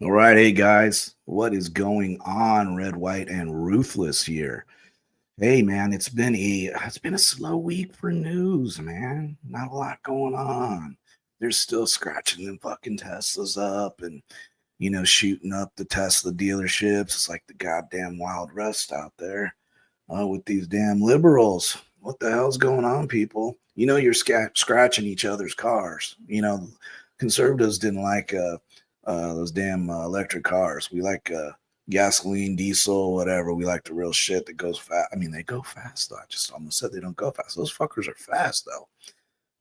All right, hey guys, what is going on? Red, white, and ruthless here. Hey man, it's been a slow week for news, man. Not a lot going on. They're still scratching them fucking Teslas up and shooting up the Tesla dealerships. It's like the goddamn Wild West out there with these damn liberals. What the hell's going on, people? You're scratching each other's cars. Conservatives didn't like those damn electric cars. We like gasoline, diesel, whatever. We like the real shit that goes fast. I mean, they go fast, though. I just almost said they don't go fast. Those fuckers are fast, though.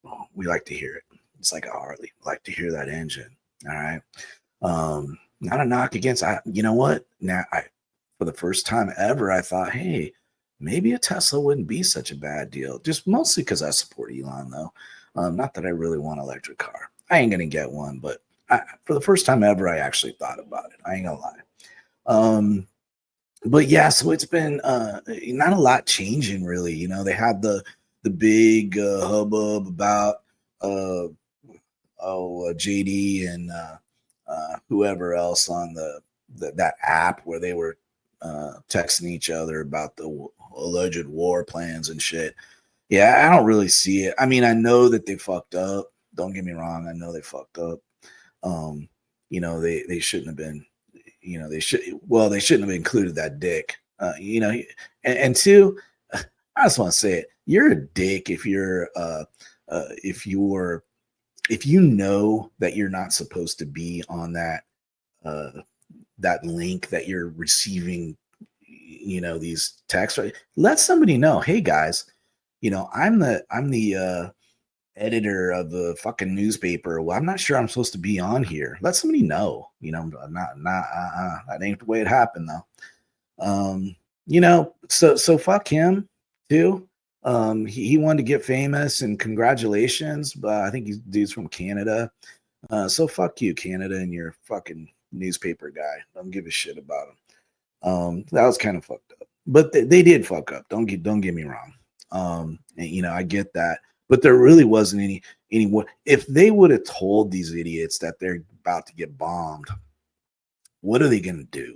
Oh, we like to hear it. It's like a Harley. We like to hear that engine. All right. Not a knock against. You know what? For the first time ever, I thought, hey, maybe a Tesla wouldn't be such a bad deal. Just mostly because I support Elon, though. Not that I really want an electric car. I ain't gonna get one, but for the first time ever, I actually thought about it. I ain't gonna lie. But yeah, so it's been not a lot changing really. They had the big hubbub about uh, JD and whoever else on that app where they were texting each other about the alleged war plans and shit. Yeah, I don't really see it. I mean, I know that they fucked up. Don't get me wrong. I know they fucked up. Um, they shouldn't have been. They shouldn't have included that dick. And two, I just want to say it. You're a dick if you know that you're not supposed to be on uh, that link that you're receiving, these texts. Right? Let somebody know. Hey guys, I'm the editor of the fucking newspaper. Well, I'm not sure I'm supposed to be on here. Let somebody know. Not that ain't the way it happened though. So fuck him too. He wanted to get famous and congratulations, but I think he's dude's from Canada. So fuck you, Canada, and your fucking newspaper guy. Don't give a shit about him. That was kind of fucked up, but they did fuck up. Don't get me wrong. And, I get that, but there really wasn't any. If they would have told these idiots that they're about to get bombed, what are they gonna do?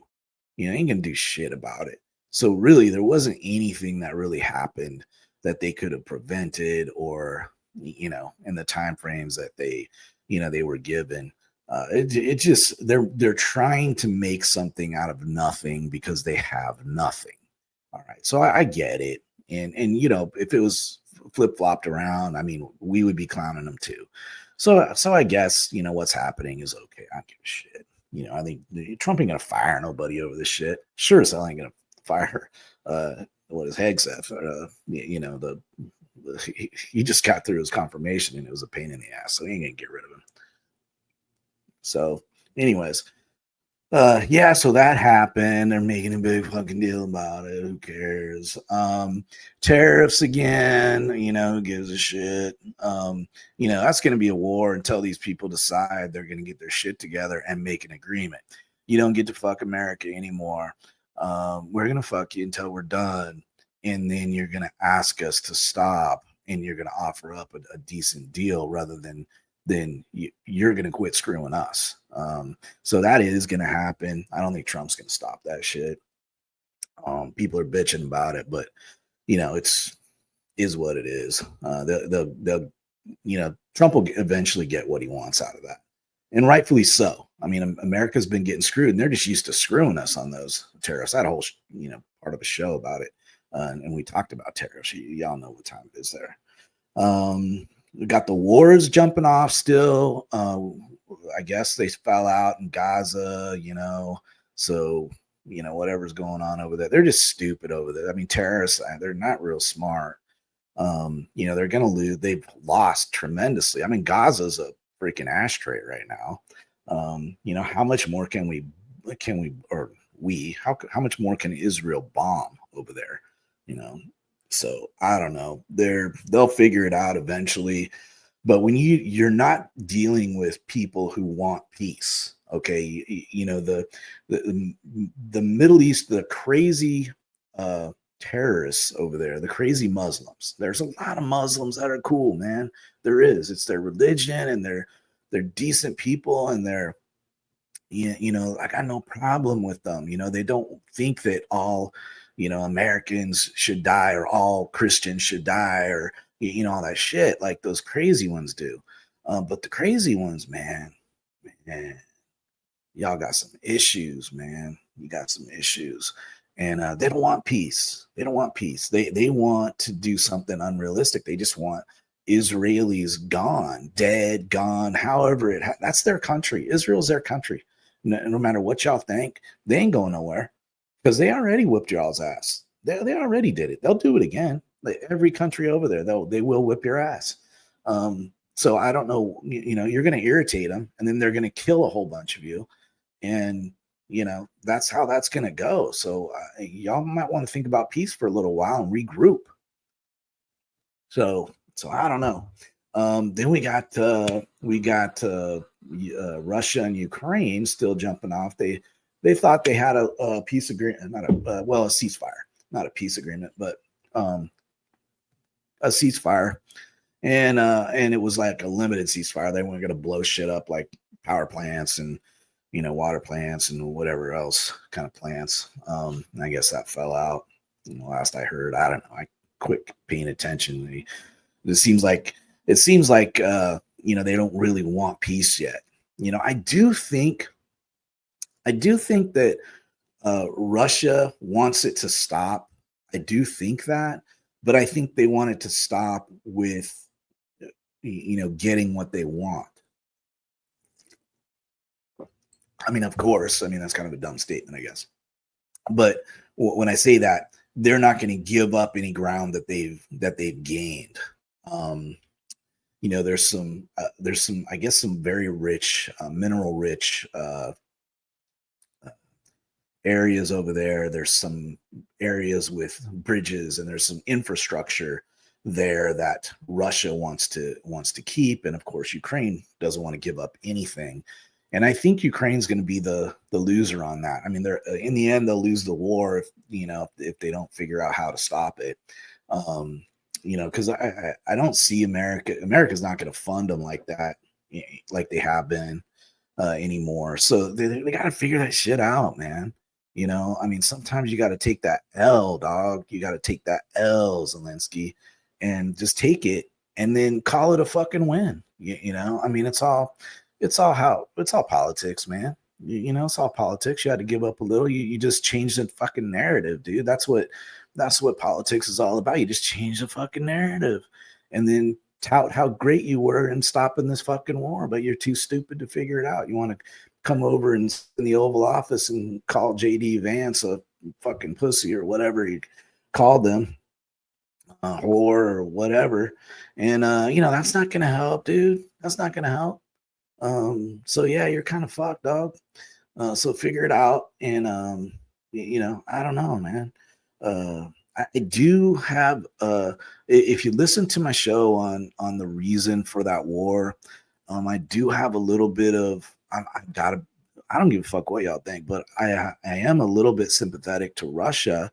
Ain't gonna do shit about it. So really, there wasn't anything that really happened that they could have prevented, or in the time frames that they were given. It just they're trying to make something out of nothing because they have nothing. All right, so I get it, and if it was flip flopped around, I mean, we would be clowning them too. So I guess what's happening is okay. I don't give a shit. I think Trump ain't gonna fire nobody over this shit. Sure as hell ain't gonna fire what his Hegseth. He just got through his confirmation and it was a pain in the ass, so he ain't gonna get rid of him. So, anyways, yeah, so that happened. They're making a big fucking deal about it. Who cares? Tariffs again, who gives a shit? That's gonna be a war until these people decide they're gonna get their shit together and make an agreement. You don't get to fuck America anymore. We're gonna fuck you until we're done, and then you're gonna ask us to stop, and you're gonna offer up a decent deal rather than you're going to quit screwing us. So that is going to happen. I don't think Trump's going to stop that shit. People are bitching about it, but it's is what it is. Trump will eventually get what he wants out of that, and rightfully so. I mean, America's been getting screwed, and they're just used to screwing us on those tariffs. I had a whole part of a show about it, and we talked about tariffs. Y'all know what time it is there. We got the wars jumping off still. I guess they fell out in Gaza, so whatever's going on over there, they're just stupid over there. I mean, terrorists, they're not real smart. They're gonna lose. They've lost tremendously. I mean, Gaza's a freaking ashtray right now. How much more can we how much more can Israel bomb over there? So I don't know. They'll figure it out eventually. But when you're not dealing with people who want peace, okay, the Middle East, the crazy terrorists over there, the crazy Muslims. There's a lot of Muslims that are cool, man. There is. It's their religion, and they're decent people, and they're I got no problem with them. They don't think that all, Americans should die or all Christians should die or, all that shit like those crazy ones do. But the crazy ones, man, y'all got some issues, man. You got some issues. And they don't want peace. They don't want peace. They want to do something unrealistic. They just want Israelis gone, dead, gone, however that's their country. Israel's their country. No matter what y'all think, they ain't going nowhere because they already whipped y'all's ass. They already did it. They'll do it again. Like every country over there, they will whip your ass. So I don't know. You're going to irritate them, and then they're going to kill a whole bunch of you, and that's how that's going to go. So y'all might want to think about peace for a little while and regroup. So I don't know. Then we got Russia and Ukraine still jumping off. They thought they had a peace agreement, not a ceasefire, not a peace agreement, but a ceasefire, and it was like a limited ceasefire. They weren't going to blow shit up like power plants and water plants and whatever else kind of plants. I guess that fell out. Last I heard, I don't know. I quit paying attention. It seems like they don't really want peace yet. I do think that Russia wants it to stop. I do think that, but I think they want it to stop with getting what they want. I mean, of course, that's kind of a dumb statement, I guess. But when I say that, they're not going to give up any ground that they've gained. There's some I guess some very rich mineral rich areas over there. There's some areas with bridges and there's some infrastructure there that Russia wants to keep, and of course Ukraine doesn't want to give up anything. And I think Ukraine's going to be the loser on that. I mean, they're in the end they'll lose the war if they don't figure out how to stop it. Because I don't see America's not going to fund them like that, like they have been anymore. So they got to figure that shit out, man. Sometimes you got to take that L, dog. You got to take that L, Zelensky, and just take it and then call it a fucking win. It's all politics, man. It's all politics. You had to give up a little. You just changed the fucking narrative, dude. That's what politics is all about. You just change the fucking narrative and then tout how great you were in stopping this fucking war, but you're too stupid to figure it out. You want to come over and in the Oval Office and call JD Vance a fucking pussy or whatever you called them, whore or whatever. And that's not gonna help, dude. That's not gonna help. So yeah, you're kind of fucked, dog. So figure it out. And I don't know, man. I do have if you listen to my show on the reason for that war, I do have a little bit of I don't give a fuck what y'all think, but I am a little bit sympathetic to Russia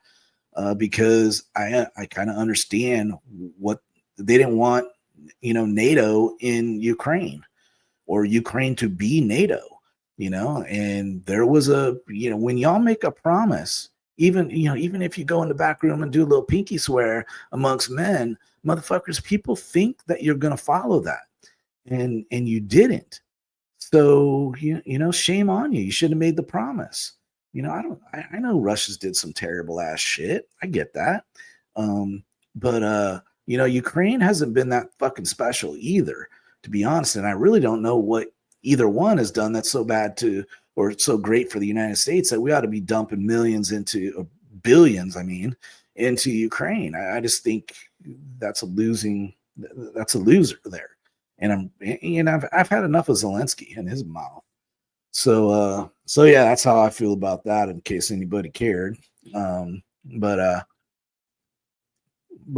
because I kind of understand what they didn't want, NATO in Ukraine or Ukraine to be NATO, and there was when y'all make a promise, even if you go in the back room and do a little pinky swear amongst men, motherfuckers, people think that you're going to follow that. And you didn't. So, shame on you. You should have made the promise. I know Russians did some terrible ass shit. I get that. But Ukraine hasn't been that fucking special either, to be honest. And I really don't know what either one has done that's so bad or so great for the United States that we ought to be dumping millions billions, into Ukraine. I just think that's a loser there. And I've had enough of Zelensky and his mouth. So yeah, that's how I feel about that, in case anybody cared. But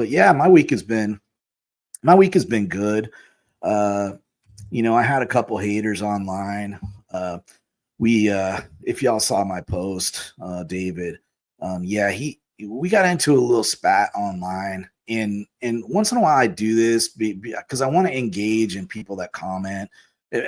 yeah, my week has been good. I had a couple haters online. If y'all saw my post, David, we got into a little spat online, and once in a while I do this because I want to engage in people that comment.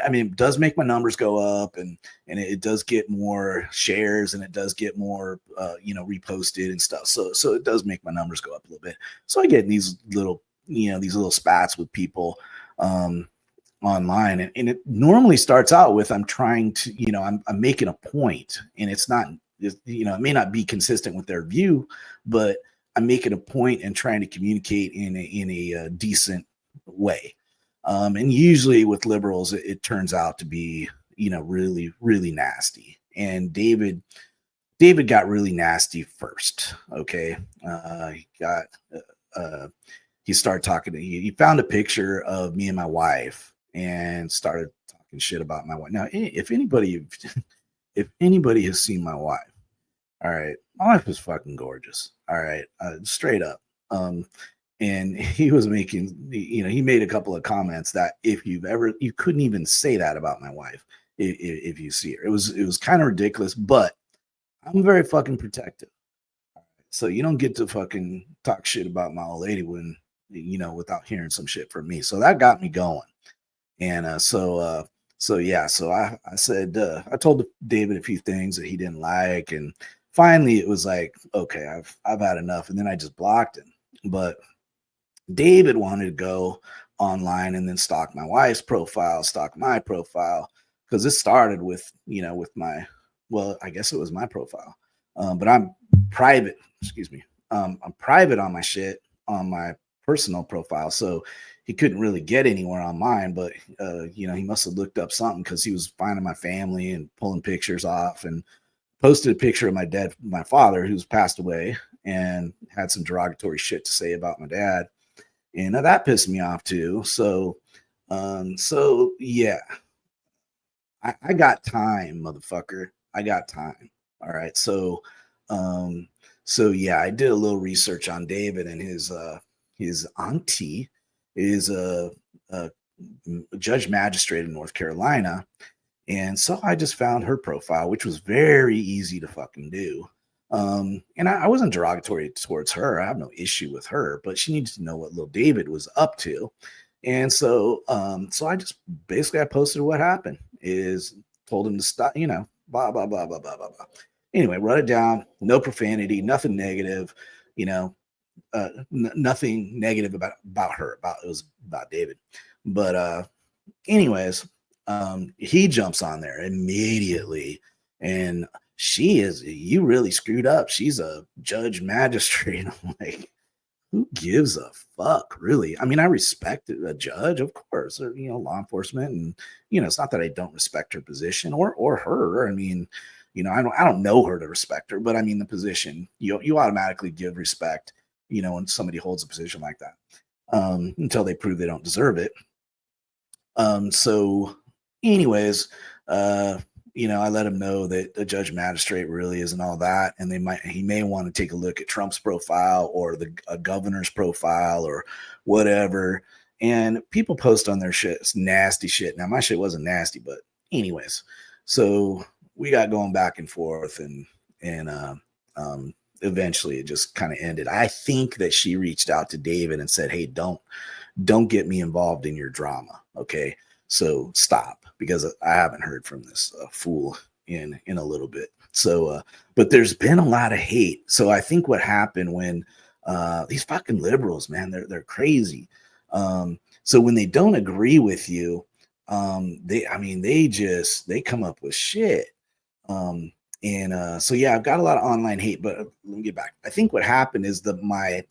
I mean, it does make my numbers go up, and it does get more shares, and it does get more reposted and stuff. So it does make my numbers go up a little bit. So I get these little these little spats with people online, and it normally starts out with I'm trying to I'm making a point, and it's not it may not be consistent with their view, but I'm making a point and trying to communicate in a decent way. And usually with liberals, it turns out to be really really nasty. And David got really nasty first. Okay, he got uh, he started talking to he found a picture of me and my wife and started talking shit about my wife. Now, if anybody if anybody has seen my wife, all right, my wife was fucking gorgeous. All right, straight up. Um, and he was making, he made a couple of comments that if you couldn't even say that about my wife if you see her. It was kind of ridiculous, but I'm very fucking protective. So you don't get to fucking talk shit about my old lady when without hearing some shit from me. So that got me going. And so I said I told David a few things that he didn't like, and finally it was like, okay, I've had enough, and then I just blocked him. But David wanted to go online and then stalk my wife's profile, stalk my profile, because this started with with my, well, I guess it was my profile, but I'm private. Excuse me. I'm private on my shit on my personal profile, so he couldn't really get anywhere on mine. But he must have looked up something because he was finding my family and pulling pictures off and posted a picture of my father who's passed away, and had some derogatory shit to say about my dad, and that pissed me off too. So yeah, I got time, motherfucker. I got time. All right. Um, so yeah, I did a little research on David, and his auntie is a judge magistrate in North Carolina. And so I just found her profile, which was very easy to fucking do. And I wasn't derogatory towards her. I have no issue with her, but she needed to know what little David was up to. And so I just basically I posted what happened. Is told him to stop, blah blah blah blah blah blah blah. Anyway, wrote it down. No profanity, nothing negative, you know, nothing negative about her. About it was about David, but anyways, he jumps on there immediately, and you really screwed up. She's a judge magistrate. I'm like, who gives a fuck, really? I mean, I respect a judge, of course, or law enforcement, and it's not that I don't respect her position or her. I mean, I don't know her to respect her, but I mean the position. You automatically give respect, when somebody holds a position like that, until they prove they don't deserve it. So, anyways, I let him know that a judge magistrate really isn't all that, and he may want to take a look at Trump's profile or the governor's profile or whatever. And people post on their shit, it's nasty shit. Now my shit wasn't nasty, but anyways, so we got going back and forth, and eventually it just kind of ended. I think that she reached out to David and said, "Hey, don't get me involved in your drama, okay? So stop," because I haven't heard from this fool in a little bit. So, but there's been a lot of hate. So I think what happened when these fucking liberals, man, they're crazy. So when they don't agree with you, they come up with shit. So yeah, I've got a lot of online hate, but let me get back. I think what happened is I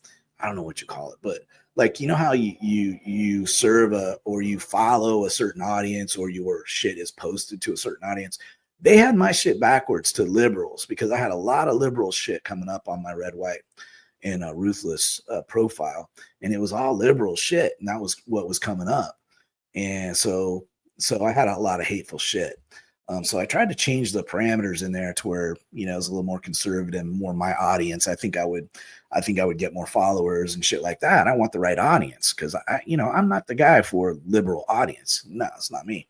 don't know what you call it, but like how you serve or you follow a certain audience, or your shit is posted to a certain audience. They had my shit backwards to liberals, because I had a lot of liberal shit coming up on my red, white, and Ruthless profile, and it was all liberal shit, and that was what was coming up. And so I had a lot of hateful shit. So I tried to change the parameters in there to where it was a little more conservative, more my audience. I think I would get more followers and shit like that. I want the right audience, because I'm not the guy for a liberal audience. No, it's not me.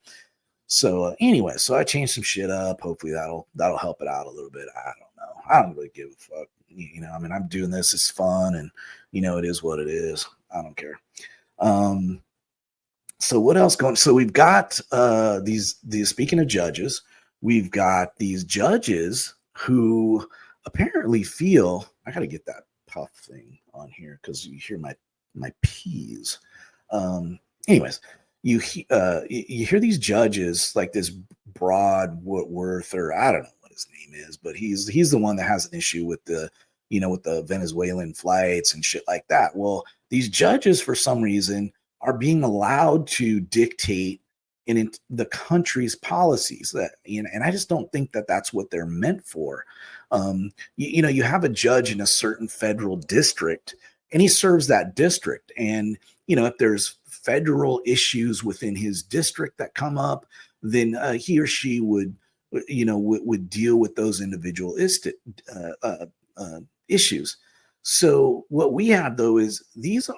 So anyway, so I changed some shit up. Hopefully that'll help it out a little bit. I don't know. I don't really give a fuck. I mean, I'm doing this. It's fun, and it is what it is. I don't care. Um, So what else going? So we've got these. Speaking of judges, we've got these judges who apparently feel. I got to get that puff thing on here because you hear my peas. Anyways, you hear these judges like this Broad Whitworth, or I don't know what his name is, but he's the one that has an issue with the with the Venezuelan flights and shit like that. Well, these judges for some reason are being allowed to dictate in the country's policies that and I just don't think that that's what they're meant for. You have a judge in a certain federal district and he serves that district, and if there's federal issues within his district that come up, then he or she would deal with those individual issues. So what we have though is this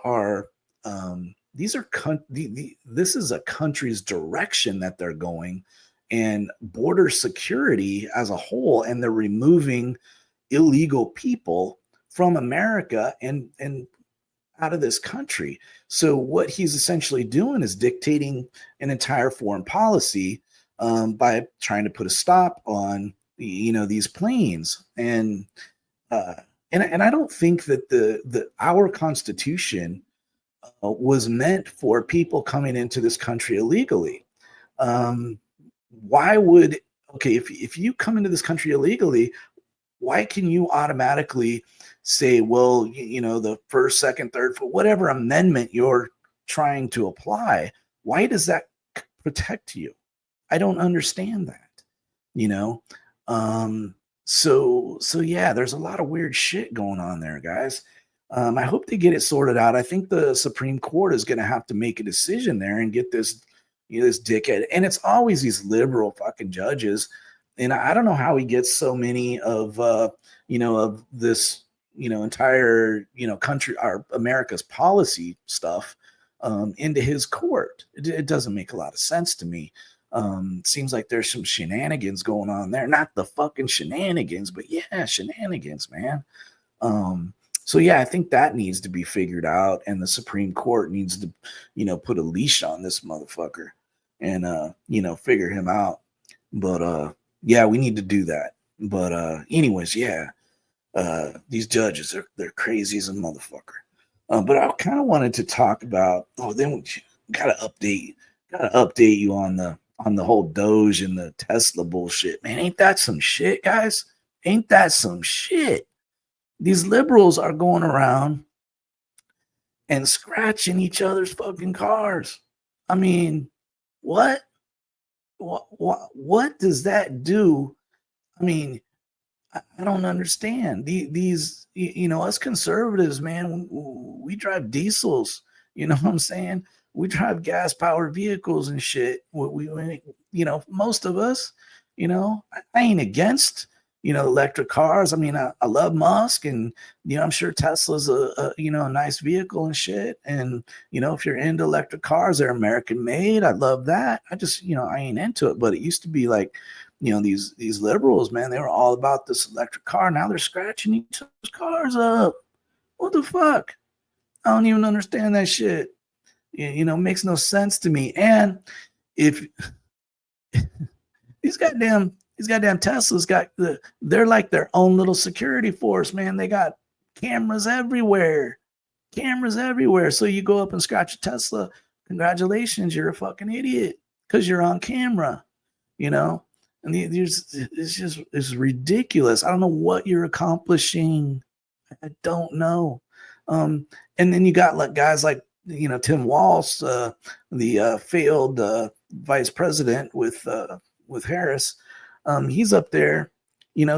is a country's direction that they're going, and border security as a whole, and they're removing illegal people from America and out of this country. So what he's essentially doing is dictating an entire foreign policy by trying to put a stop on these planes. And I don't think that our Constitution was meant for people coming into this country illegally. Why would if you come into this country illegally, why can you automatically say, well, the first, second, third, whatever amendment you're trying to apply, why does that protect you? I don't understand that, So yeah, there's a lot of weird shit going on there, guys. I hope they get it sorted out. I think the Supreme Court is going to have to make a decision there and get this, this dickhead. And it's always these liberal fucking judges. And I don't know how he gets so many of, of this, entire, country, our America's policy stuff into his court. It doesn't make a lot of sense to me. Seems like there's some shenanigans going on there. Not the fucking shenanigans, but yeah, shenanigans, man. So yeah, I think that needs to be figured out, and the Supreme Court needs to, put a leash on this motherfucker and figure him out. But yeah, we need to do that. But anyways, yeah, these judges they're crazy as a motherfucker. But I kind of wanted to talk about. Then we gotta update you on the whole Doge and the Tesla bullshit, man. Ain't that some shit, guys? Ain't that some shit? These liberals are going around and scratching each other's fucking cars. I mean, what does that do? I mean, I don't understand. These, us conservatives, man, we drive diesels. You know what I'm saying? We drive gas powered vehicles and shit. Most of us, I ain't against, electric cars. I mean, I love Musk, and, I'm sure Tesla's a nice vehicle and shit. And, if you're into electric cars, they're American made. I love that. I just, I ain't into it, but it used to be like, these liberals, man, they were all about this electric car. Now they're scratching each other's cars up. What the fuck? I don't even understand that shit. Makes no sense to me. And if these goddamn Teslas they're like their own little security force, man. They got cameras everywhere. So you go up and scratch a Tesla, congratulations, you're a fucking idiot because you're on camera, and it's ridiculous. I don't know what you're accomplishing. I don't know. And then you got like guys like, Tim Walz, the failed vice president with Harris. He's up there,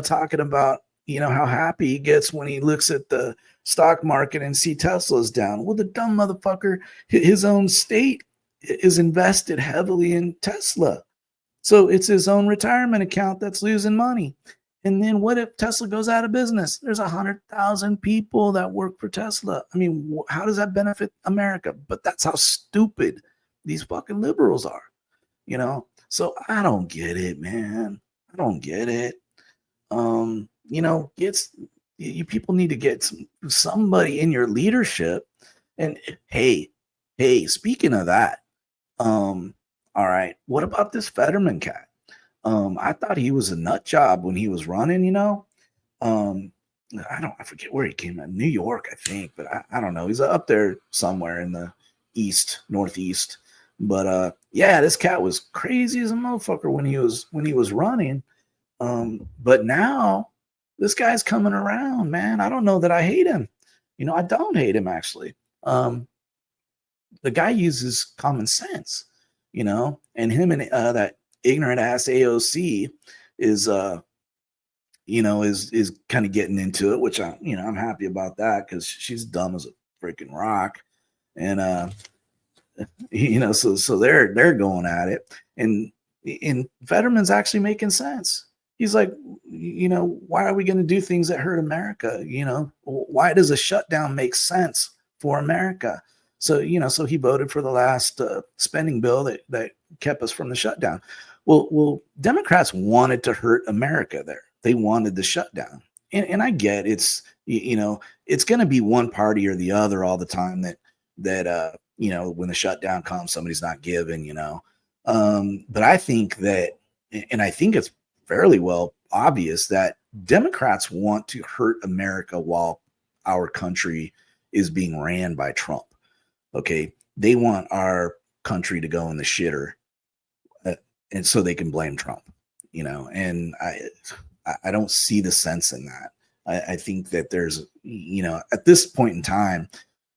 talking about, how happy he gets when he looks at the stock market and see Tesla's down. Well, the dumb motherfucker, his own state is invested heavily in Tesla. So it's his own retirement account that's losing money. And then what if Tesla goes out of business? There's 100,000 people that work for Tesla. I mean, how does that benefit America? But that's how stupid these fucking liberals are, So I don't get it, man. I don't get it. You people need to get somebody in your leadership. And hey, speaking of that, Um, all right. What about this Fetterman cat? I thought he was a nut job when he was running, you know. Um, I forget where he came from, New York, I think, but I don't know. He's up there somewhere in the northeast. But yeah, this cat was crazy as a motherfucker when he was running. But now this guy's coming around, man. I don't know that I hate him. You know, I don't hate him actually. The guy uses common sense, you know, and him and that ignorant ass AOC is is kind of getting into it, which I'm happy about that because she's dumb as a freaking rock. And so they're going at it, and Fetterman's actually making sense. He's like, why are we going to do things that hurt America? Why does a shutdown make sense for America? So he voted for the last spending bill that kept us from the shutdown. Well, Democrats wanted to hurt America there. They wanted the shutdown. And I get it's going to be one party or the other all the time that when the shutdown comes, somebody's not giving. But I think that, and I think it's fairly well obvious that Democrats want to hurt America while our country is being ran by Trump. Okay. They want our country to go in the shitter, and so they can blame Trump, and I don't see the sense in that. I think that there's, at this point in time,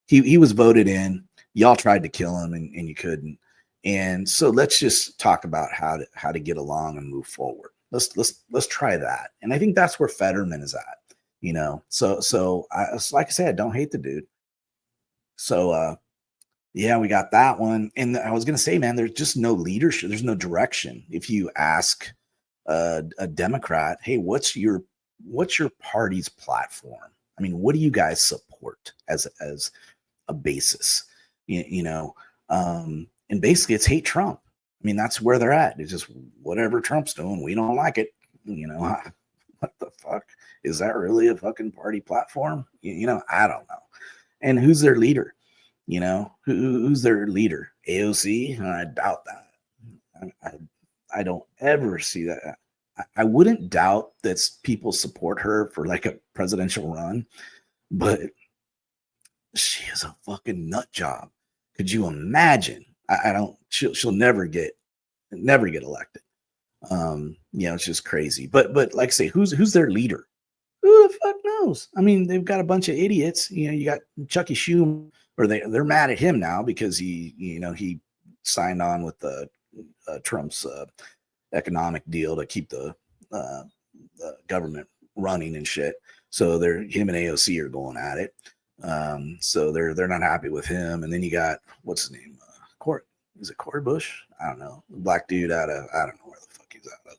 he was voted in. Y'all tried to kill him, and you couldn't. And so let's just talk about how to get along and move forward. Let's try that. And I think that's where Fetterman is at. So like I said, I don't hate the dude. So yeah, we got that one. And I was gonna say, man, there's just no leadership. There's no direction. If you ask a Democrat, hey, what's your party's platform? I mean, what do you guys support as a basis? And basically it's hate Trump. I mean, that's where they're at. It's just whatever Trump's doing, we don't like it. What the fuck? Is that really a fucking party platform? I don't know. And who's their leader? Who's their leader? AOC? I doubt that. I don't ever see that. I wouldn't doubt that people support her for like a presidential run, but she is a fucking nut job. Could you imagine? I don't. She'll never get elected. It's just crazy. But like I say, who's their leader? Who the fuck knows? I mean, they've got a bunch of idiots. You got Chucky Schumer, or they're mad at him now because he signed on with the Trump's economic deal to keep the government running and shit. So him and AOC are going at it. So they're not happy with him. And then you got, what's his name? Is it Cory Bush? I don't know. Black dude I don't know where the fuck he's out of.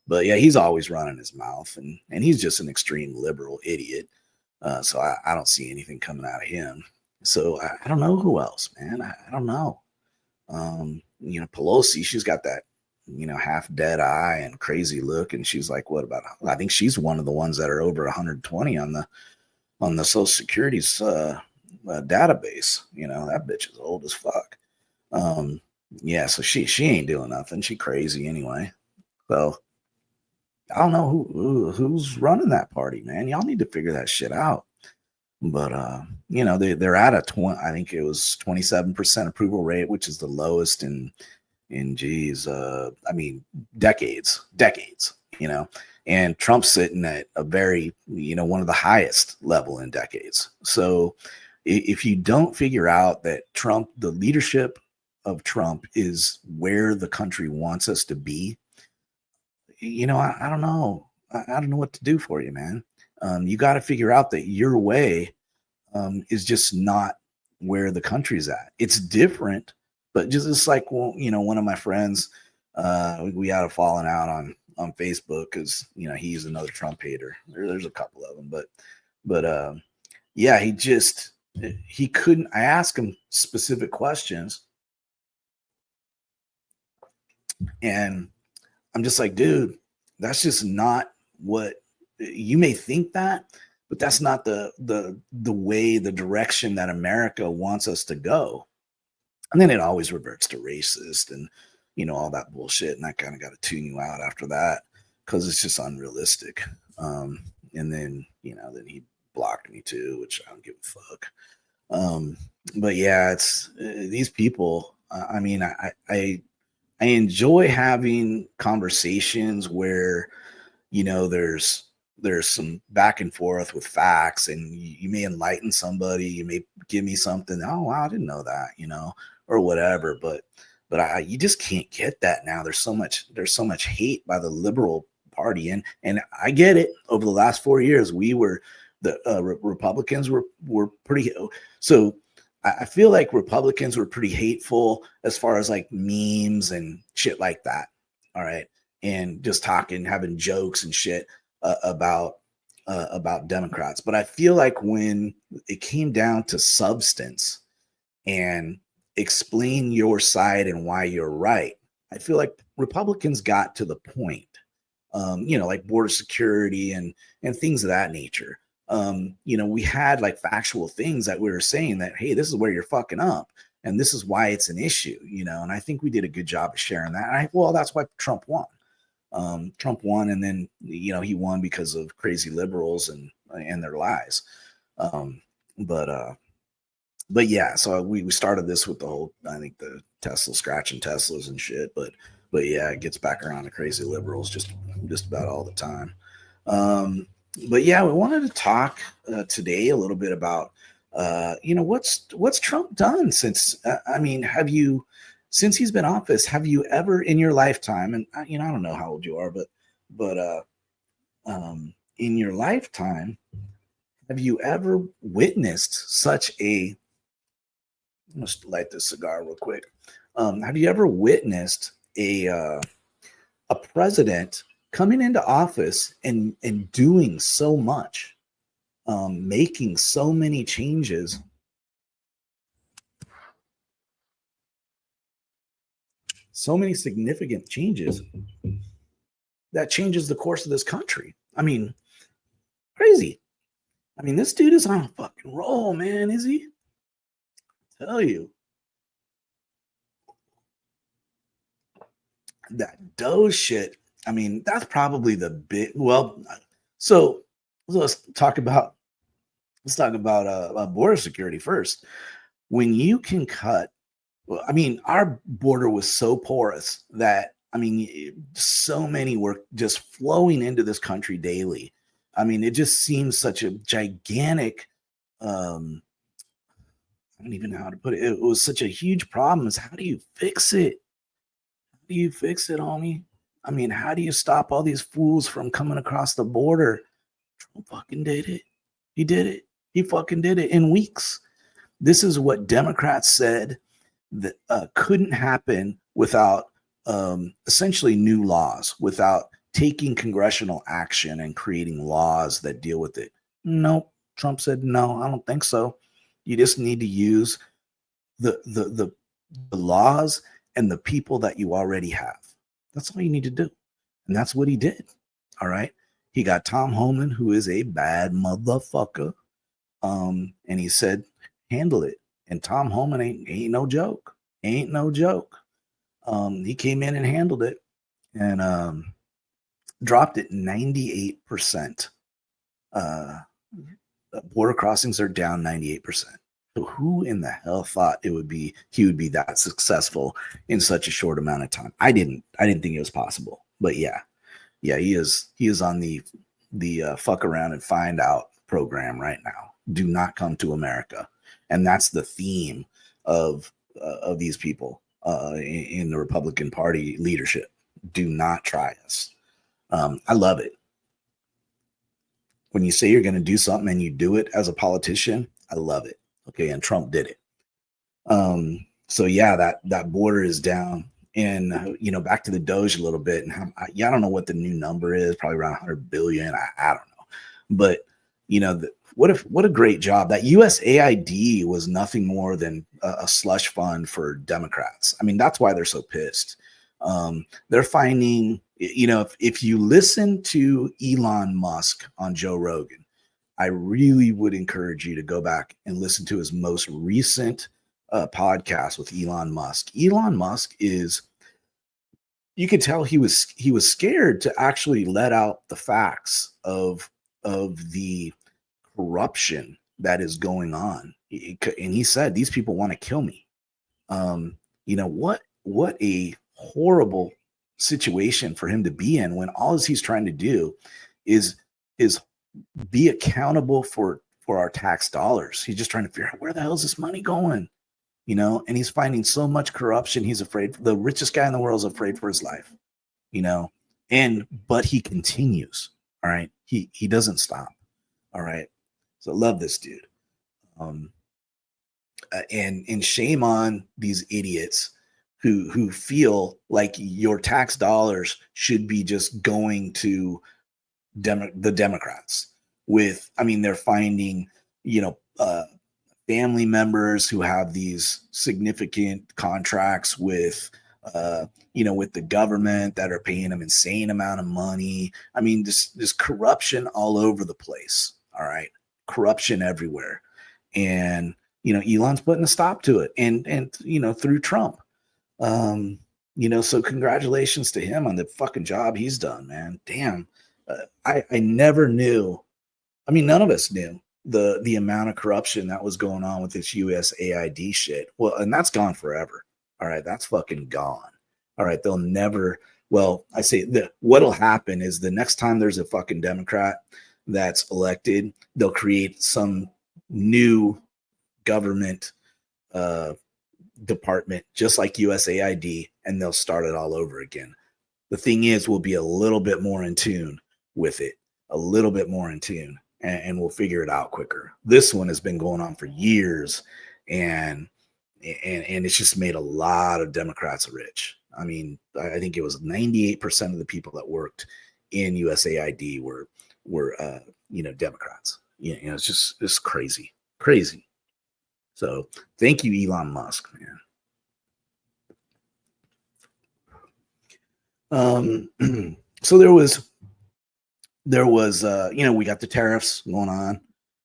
But yeah, he's always running his mouth, and he's just an extreme liberal idiot. So I don't see anything coming out of him. So I don't know who else, man. I don't know. Pelosi, she's got that, half dead eye and crazy look. And she's like, what about, I think she's one of the ones that are over 120 on the Social Security's database. That bitch is old as fuck. Yeah, so she ain't doing nothing. She crazy anyway. So I don't know who's running that party, man. Y'all need to figure that shit out. But they're at a 20, I think it was 27% approval rate, which is the lowest in decades. And Trump's sitting at a very, one of the highest level in decades. So if you don't figure out that the leadership of Trump is where the country wants us to be, I don't know. I don't know what to do for you, man. You got to figure out that your way is just not where the country's at. It's different, but it's like, well, one of my friends, we had a falling out on Facebook because he's another Trump hater. There's a couple of them, but yeah, he couldn't. I asked him specific questions, and I'm just like, dude, that's just not what you may think that, but that's not the way, the direction that America wants us to go. And then it always reverts to racist and, all that bullshit. And I kind of got to tune you out after that because it's just unrealistic. And then, then he blocked me too, which I don't give a fuck. Um, but yeah, it's these people. I mean, I enjoy having conversations where there's some back and forth with facts, and you may enlighten somebody, you may give me something, oh wow, I didn't know that, or whatever. But you just can't get that now. There's so much hate by the liberal party, and I get it. Over the last 4 years, the Republicans were pretty, so I feel like Republicans were pretty hateful as far as like memes and shit like that. All right. And just talking, having jokes and shit about Democrats. But I feel like when it came down to substance and explain your side and why you're right, I feel like Republicans got to the point, like border security and things of that nature. We had like factual things that we were saying that, hey, this is where you're fucking up. And this is why it's an issue, and I think we did a good job of sharing that. Well, that's why Trump won. Trump won, and then he won because of crazy liberals and their lies. Um, but yeah, so we started this with the whole, I think, the Tesla scratching Teslas and shit. But yeah, it gets back around to crazy liberals just about all the time. But yeah, we wanted to talk today a little bit about what's Trump done since since he's been in office. Have you ever in your lifetime, and I don't know how old you are, but in your lifetime, have you ever witnessed such a, let's light this cigar real quick. Have you ever witnessed a president coming into office and doing so much, making so many changes, so many significant changes that changes the course of this country? I mean, crazy. I mean, this dude is on a fucking roll, man. Is he? I tell you. That Doge shit. I mean, that's probably the big. Well, so let's talk about border security first. When you can cut, well, I mean, our border was so porous that, I mean, so many were just flowing into this country daily. I mean, it just seems such a gigantic. I don't even know how to put it. It was such a huge problem. Is how do you fix it? How do you fix it, homie? I mean, how do you stop all these fools from coming across the border? Trump fucking did it. He did it. He fucking did it in weeks. This is what Democrats said that couldn't happen without essentially new laws, without taking congressional action and creating laws that deal with it. Nope. Trump said, no, I don't think so. You just need to use the laws and the people that you already have. That's all you need to do. And that's what he did. All right. He got Tom Homan, who is a bad motherfucker. And he said, handle it. And Tom Homan ain't no joke. Ain't no joke. He came in and handled it and dropped it 98%. Border crossings are down 98%. So who in the hell thought he would be that successful in such a short amount of time? I didn't think it was possible. But yeah, he is on the fuck around and find out program right now. Do not come to America, and that's the theme of these people in the Republican Party leadership. Do not try us. I love it. When you say you're going to do something and you do it as a politician, I love it. Okay, and Trump did it. So yeah, that border is down, and back to the Doge a little bit, and I don't know what the new number is, probably around 100 billion. I don't know, but what a great job. That USAID was nothing more than a slush fund for Democrats. I mean, that's why they're so pissed. They're finding, if you listen to Elon Musk on Joe Rogan, I really would encourage you to go back and listen to his most recent podcast with Elon Musk. Elon Musk is, you could tell he was scared to actually let out the facts of the corruption that is going on. And he said these people want to kill me. What a horrible situation for him to be in when all he's trying to do is is be accountable for our tax dollars. He's just trying to figure out where the hell is this money going, and he's finding so much corruption. He's afraid. The richest guy in the world is afraid for his life, you know, but he continues. All right. He doesn't stop. All right. So I love this dude. Um, and shame on these idiots who feel like your tax dollars should be just going to the Democrats. They're finding, family members who have these significant contracts with the government that are paying them insane amount of money. I mean, this corruption all over the place. All right. Corruption everywhere. And, Elon's putting a stop to it and through Trump. So congratulations to him on the fucking job he's done, man. Damn. I never knew. I mean, none of us knew the amount of corruption that was going on with this USAID shit. Well, and that's gone forever. All right. That's fucking gone. All right. They'll never, well, I say that what'll happen is the next time there's a fucking Democrat that's elected, they'll create some new government department, just like USAID, and they'll start it all over again. The thing is, we'll be a little bit more in tune with it, and we'll figure it out quicker. This one has been going on for years, and it's just made a lot of Democrats rich. I mean, I think it was 98% of the people that worked in USAID were Democrats. It's crazy. So thank you, Elon Musk, man. So there was we got the tariffs going on.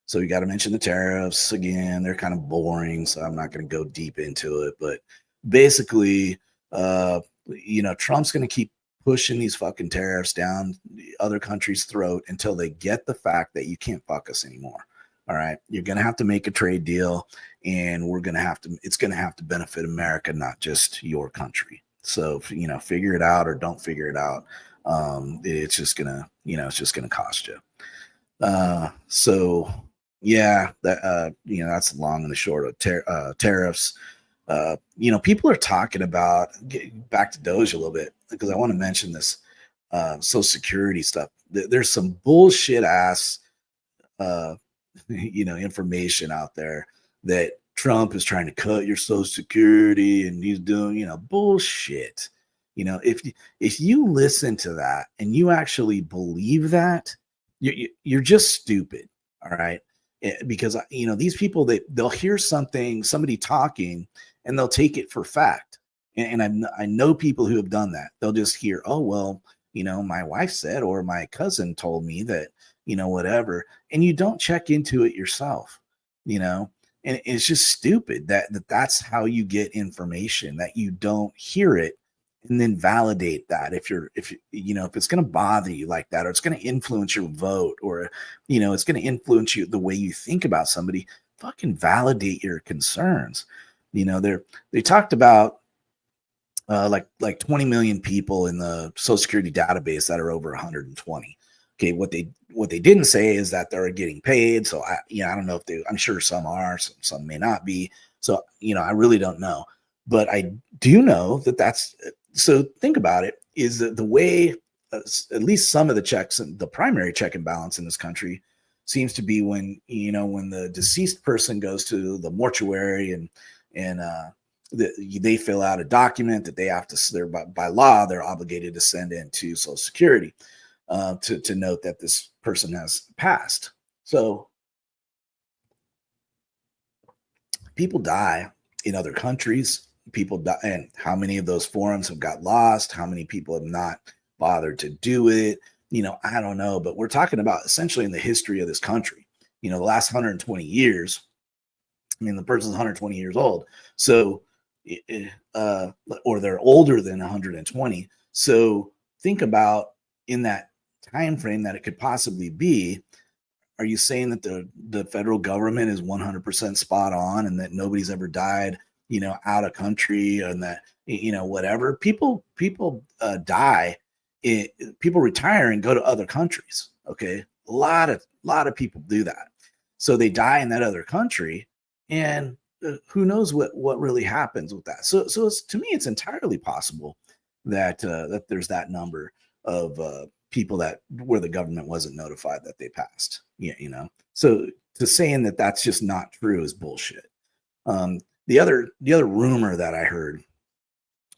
So we got to mention the tariffs again. They're kind of boring, so I'm not going to go deep into it. But basically, Trump's going to keep pushing these fucking tariffs down the other countries' throat until they get the fact that you can't fuck us anymore. All right. You're going to have to make a trade deal, and it's going to have to benefit America, not just your country. So, figure it out or don't figure it out. It's just going to cost you. So yeah, that's the long and the short of tariffs. People are talking about getting back to Doge a little bit because I want to mention this Social Security stuff. There's some bullshit ass information out there that Trump is trying to cut your Social Security and he's doing, bullshit. If you listen to that and you actually believe that, you're just stupid. All right. Because, these people, they'll hear somebody talking and they'll take it for fact. And I know people who have done that. They'll just hear, oh, well, my wife said, or my cousin told me that, whatever. And you don't check into it yourself, and it's just stupid that's how you get information, that you don't hear it and then validate that if it's going to bother you like that, or it's going to influence your vote, or it's going to influence you the way you think about somebody, fucking validate your concerns. They talked about like 20 million people in the Social Security database that are over 120. Okay, what they didn't say is that they're getting paid. So I don't know if I'm sure some are, some may not be. So I really don't know, but I do know that's. So think about it, is that the way at least some of the checks and the primary check and balance in this country seems to be when the deceased person goes to the mortuary and they fill out a document that they have to, by law, they're obligated to send in to Social Security to note that this person has passed. So people die in other countries. People die, and how many of those forms have got lost? How many people have not bothered to do it? I don't know, but we're talking about essentially in the history of this country, the last 120 years, I mean, the person's 120 years old. So, or they're older than 120. So think about in that time frame that it could possibly be. Are you saying that the federal government is 100% spot on and that nobody's ever died, out of country, and that, whatever people die, people retire and go to other countries. Okay, a lot of people do that, so they die in that other country, and who knows what really happens with that. So to me, it's entirely possible that there's that number of people that where the government wasn't notified that they passed. So to saying that that's just not true is bullshit. The other rumor that I heard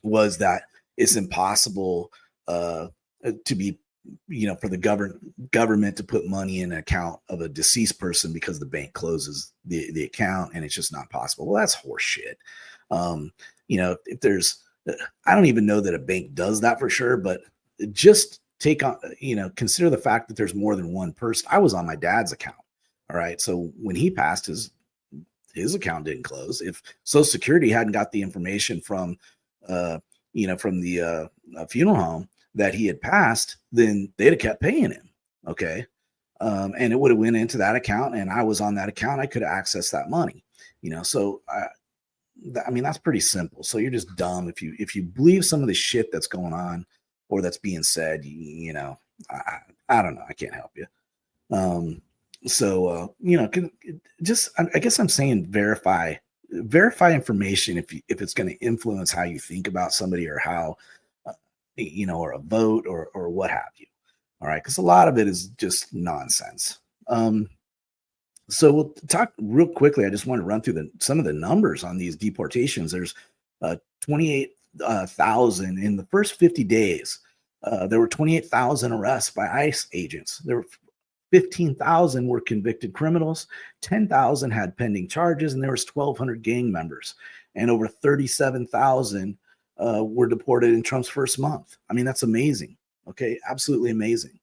was that it's impossible to be, for the government to put money in an account of a deceased person because the bank closes the account, and it's just not possible. Well, that's horseshit. If there's, I don't even know that a bank does that for sure, but just take on, consider the fact that there's more than one person. I was on my dad's account. All right. So when he passed, his account didn't close. If Social Security hadn't got the information from the funeral home that he had passed, then they'd have kept paying him. Okay. And it would have went into that account, and I was on that account. I could have accessed that money, so I mean, that's pretty simple. So you're just dumb if you believe some of the shit that's going on or that's being said. I don't know. I can't help you. I guess I'm saying verify information if it's going to influence how you think about somebody, or how, or a vote, or what have you. All right. Because a lot of it is just nonsense. So we'll talk real quickly. I just want to run through some of the numbers on these deportations. There's 28,000 in the first 50 days. There were 28,000 arrests by ICE agents. There were 15,000 were convicted criminals, 10,000 had pending charges, and there was 1,200 gang members, and over 37,000 were deported in Trump's first month. I mean, that's amazing. Okay, absolutely amazing.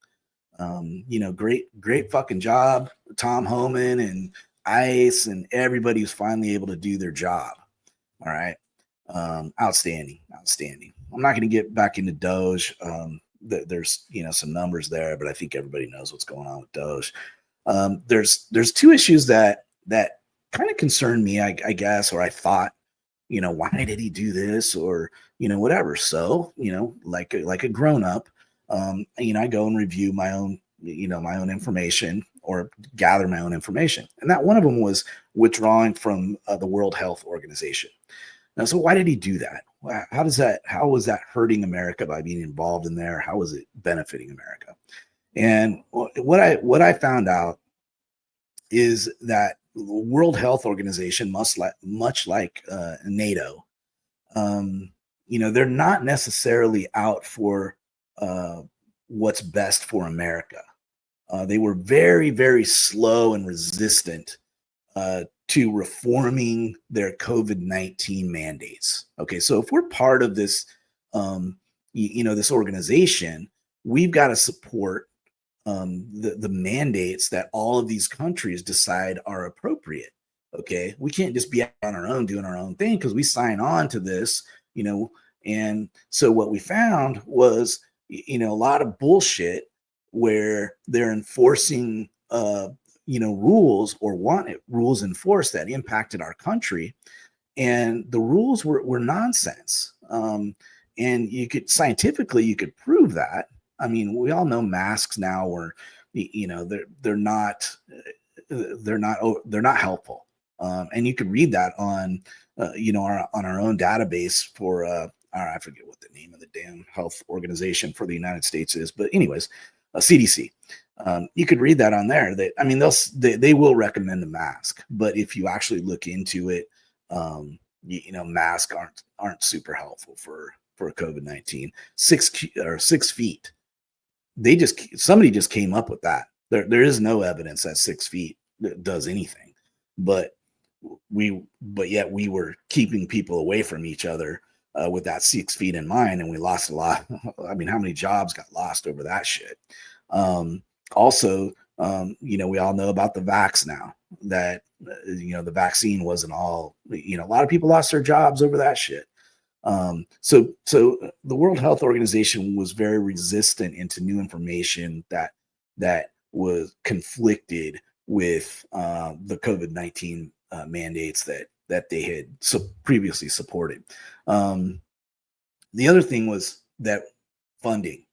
Great fucking job, Tom Homan and ICE and everybody who's finally able to do their job. All right. Outstanding. I'm not going to get back into Doge. There's some numbers there, but I think everybody knows what's going on with Doge. There's two issues that kind of concern me, I guess, or I thought, why did he do this, or whatever. So like a grown up, I go and review my own information, or gather my own information, and that one of them was withdrawing from the World Health Organization. Now, so why did he do that? How was that hurting America by being involved in there? How was it benefiting America? And what I found out is that the World Health Organization, much like NATO, they're not necessarily out for what's best for America. They were very, very slow and resistant to reforming their COVID-19 mandates. Okay, so if we're part of this, this organization, we've got to support the mandates that all of these countries decide are appropriate. Okay, we can't just be on our own doing our own thing because we sign on to this, And so what we found was, a lot of bullshit where they're enforcing rules, or wanted rules enforced that impacted our country, and the rules were nonsense. And you could scientifically prove that. I mean, we all know masks now are, they're not helpful. And you could read that on on our own database for I forget what the name of the damn health organization for the United States is, but anyways, CDC. You could read that on there. They will recommend a mask, but if you actually look into it, masks aren't super helpful for COVID-19. 6 feet. Somebody just came up with that. There is no evidence that 6 feet does anything, but yet we were keeping people away from each other with that 6 feet in mind, and we lost a lot. I mean, how many jobs got lost over that shit? Also, we all know about the vax now, that the vaccine wasn't all, a lot of people lost their jobs over that shit. So the World Health Organization was very resistant into new information that was conflicted with the COVID-19 mandates that they had previously supported. The other thing was that funding.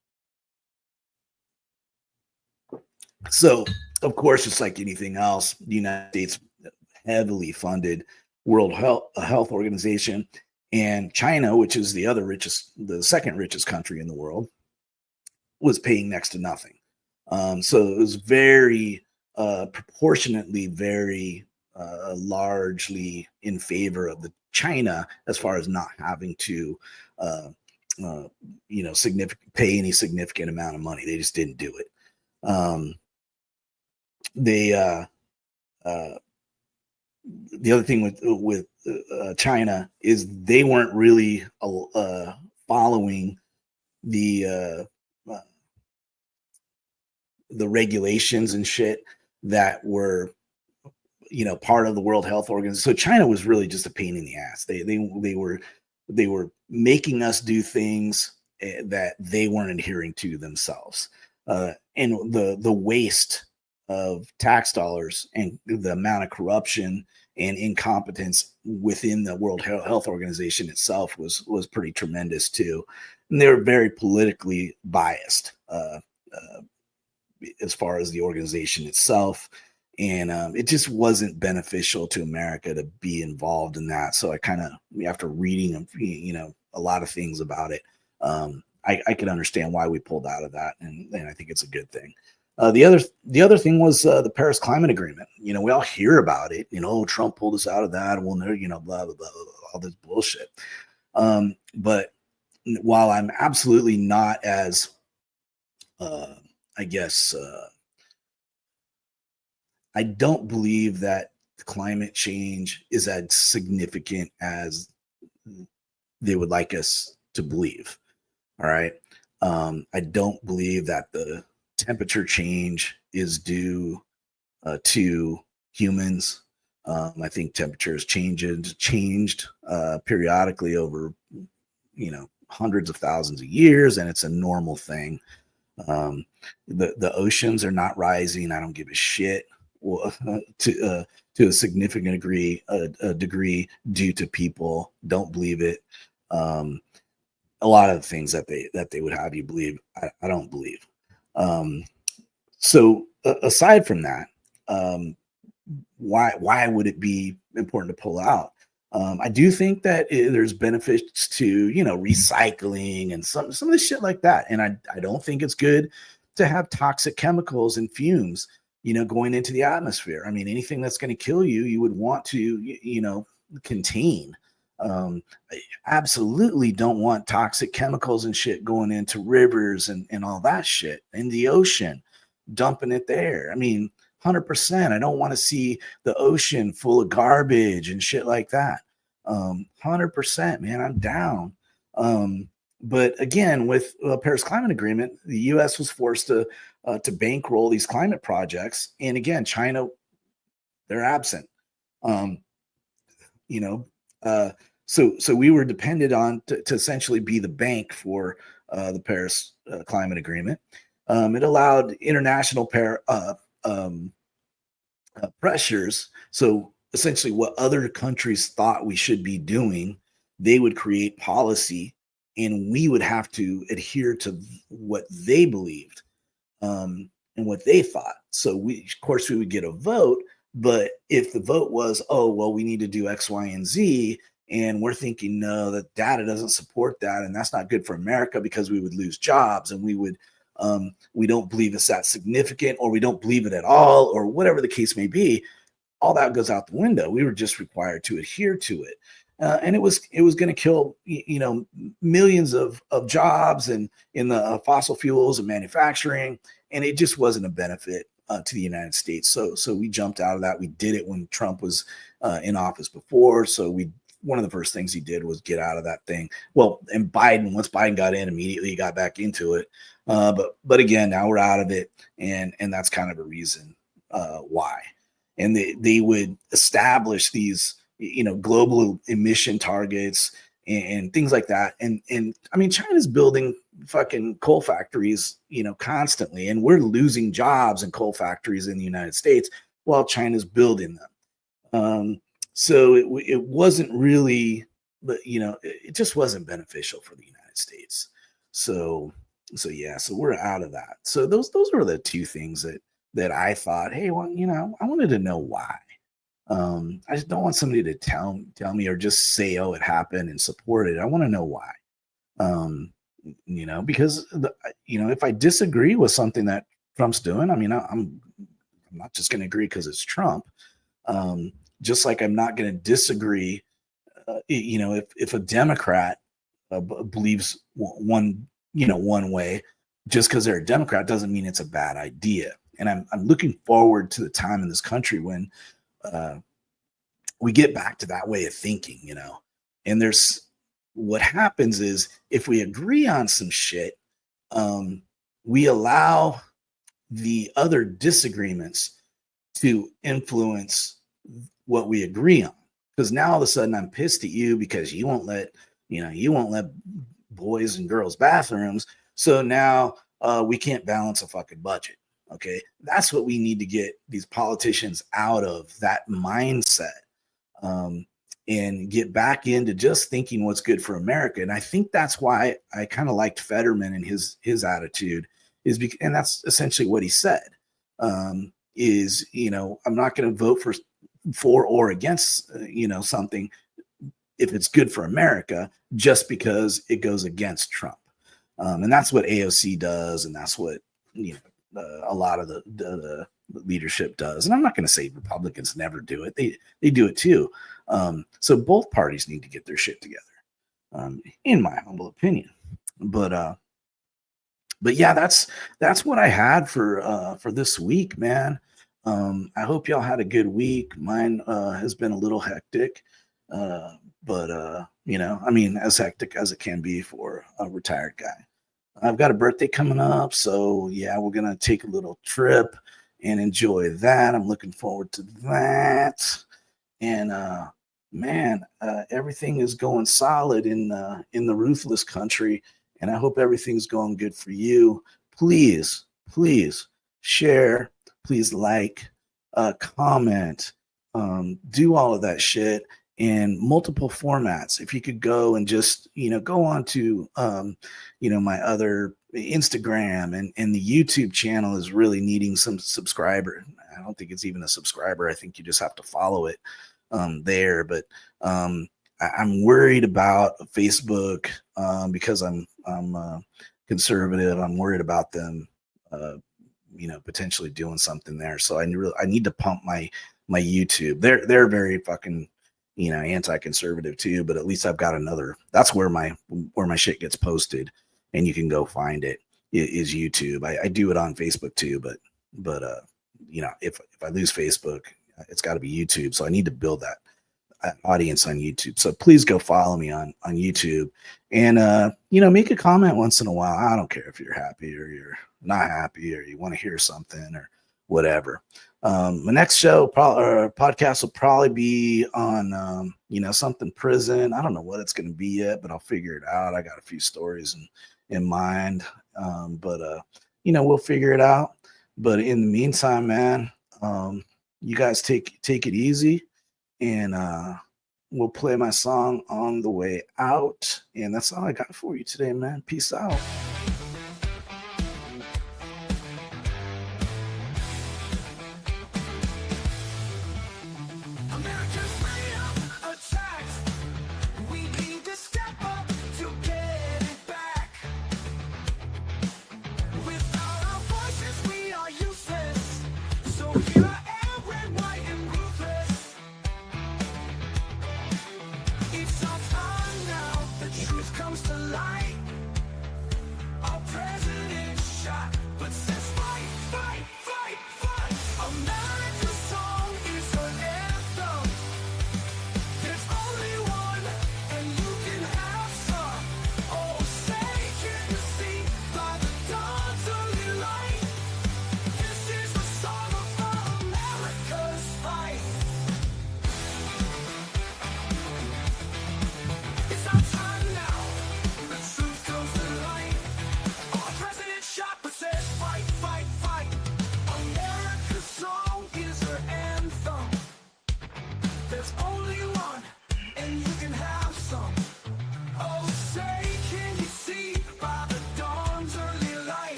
So, of course, just like anything else, the United States heavily funded World Health Organization, and China, which is the second richest country in the world, was paying next to nothing. So it was very proportionately very largely in favor of the China as far as not having to pay any significant amount of money. They just didn't do it. They The other thing with China is they weren't really following the regulations and shit that were part of the World Health Organization. So China was really just a pain in the ass. They were making us do things that they weren't adhering to themselves, and the waste of tax dollars and the amount of corruption and incompetence within the World Health Organization itself was pretty tremendous too. And they were very politically biased as far as the organization itself. And it just wasn't beneficial to America to be involved in that. So after reading, a lot of things about it, I could understand why we pulled out of that, and I think it's a good thing. The other thing was the Paris Climate Agreement. We all hear about it. Trump pulled us out of that, and we'll never, blah, blah, blah, all this bullshit. But while I'm absolutely not as, I don't believe that climate change is as significant as they would like us to believe. All right. I don't believe that the temperature change is due to humans. I think temperatures changed periodically over, hundreds of thousands of years, and it's a normal thing. The oceans are not rising. I don't give a shit to a significant degree due to people. Don't believe it. A lot of the things that they would have you believe, I don't believe. So aside from that, why would it be important to pull out? I do think that there's benefits to recycling and some of the shit like that, and I don't think it's good to have toxic chemicals and fumes going into the atmosphere. I mean, anything that's going to kill you, you would want to contain. I absolutely don't want toxic chemicals and shit going into rivers and all that shit in the ocean, dumping it there. I mean, 100%. I don't want to see the ocean full of garbage and shit like that. 100%, man. I'm down. But again, with the Paris Climate Agreement, the U.S. was forced to bankroll these climate projects, and again, China, they're absent. So we were dependent on to essentially be the bank for the Paris Climate Agreement. It allowed international pressures. So essentially, what other countries thought we should be doing, they would create policy, and we would have to adhere to what they believed and what they thought. So of course, we would get a vote. But if the vote was, oh, well, we need to do X, Y, and Z, and we're thinking, no, that data doesn't support that, and that's not good for America because we would lose jobs, and we don't believe it's that significant, or we don't believe it at all, or whatever the case may be, all that goes out the window. We were just required to adhere to it. And it was going to kill, millions of jobs and in the fossil fuels and manufacturing, and it just wasn't a benefit to the United States. So we jumped out of that. We did it when Trump was in office before. So one of the first things he did was get out of that thing. Well, and once Biden got in, immediately he got back into it. But again, now we're out of it, and that's kind of a reason why. and they would establish these, global emission targets and things like that. And I mean, China's building fucking coal factories, constantly, and we're losing jobs in coal factories in the United States while China's building them. So it wasn't really, but it just wasn't beneficial for the United States. So yeah, so we're out of that. So those were the two things that I thought, hey, well, I wanted to know why. I just don't want somebody to tell me or just say, oh, it happened and support it. I want to know why. Because if I disagree with something that Trump's doing, I mean, I'm not just going to agree because it's Trump. Just like I'm not going to disagree, if a Democrat believes one way, just because they're a Democrat doesn't mean it's a bad idea. And I'm looking forward to the time in this country when we get back to that way of thinking, and there's what happens is if we agree on some shit, we allow the other disagreements to influence what we agree on. Because now all of a sudden I'm pissed at you because you won't let boys and girls bathrooms. So now we can't balance a fucking budget. Okay. That's what we need to get these politicians out of, that mindset, and get back into just thinking what's good for America. And I think that's why I kind of liked Fetterman and his attitude is because, and that's essentially what he said, is, I'm not going to vote for or against, something if it's good for America, just because it goes against Trump. And that's what AOC does. And that's what, a lot of the leadership does. And I'm not going to say Republicans never do it. They do it too. So both parties need to get their shit together, in my humble opinion. But yeah, that's what I had for this week, man. I hope y'all had a good week. Mine has been a little hectic, but I mean, as hectic as it can be for a retired guy. I've got a birthday coming up, so yeah, we're gonna take a little trip and enjoy that. I'm looking forward to that. And man, everything is going solid in the Ruthless country, and I hope everything's going good for you. Please share, please like, comment, do all of that shit in multiple formats. If you could go and just go on to my other Instagram, and the YouTube channel is really needing some subscriber. I don't think it's even a subscriber. I think you just have to follow it there. But I'm worried about Facebook because I'm conservative. I'm worried about them potentially doing something there. So I need to pump my YouTube. They're very fucking anti-conservative too, but at least I've got another. That's where my shit gets posted, and you can go find it, is YouTube. I do it on Facebook too, but if I lose Facebook, it's got to be YouTube. So I need to build that audience on YouTube. So please go follow me on YouTube, and make a comment once in a while. I don't care if you're happy or you're not happy, or you want to hear something or whatever. My next show podcast will probably be on something prison. I don't know what it's going to be yet, but I'll figure it out. I got a few stories in mind, but we'll figure it out. But in the meantime, man, you guys take it easy, and we'll play my song on the way out. And that's all I got for you today, man. Peace out.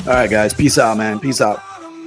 All right, guys. Peace out, man. Peace out.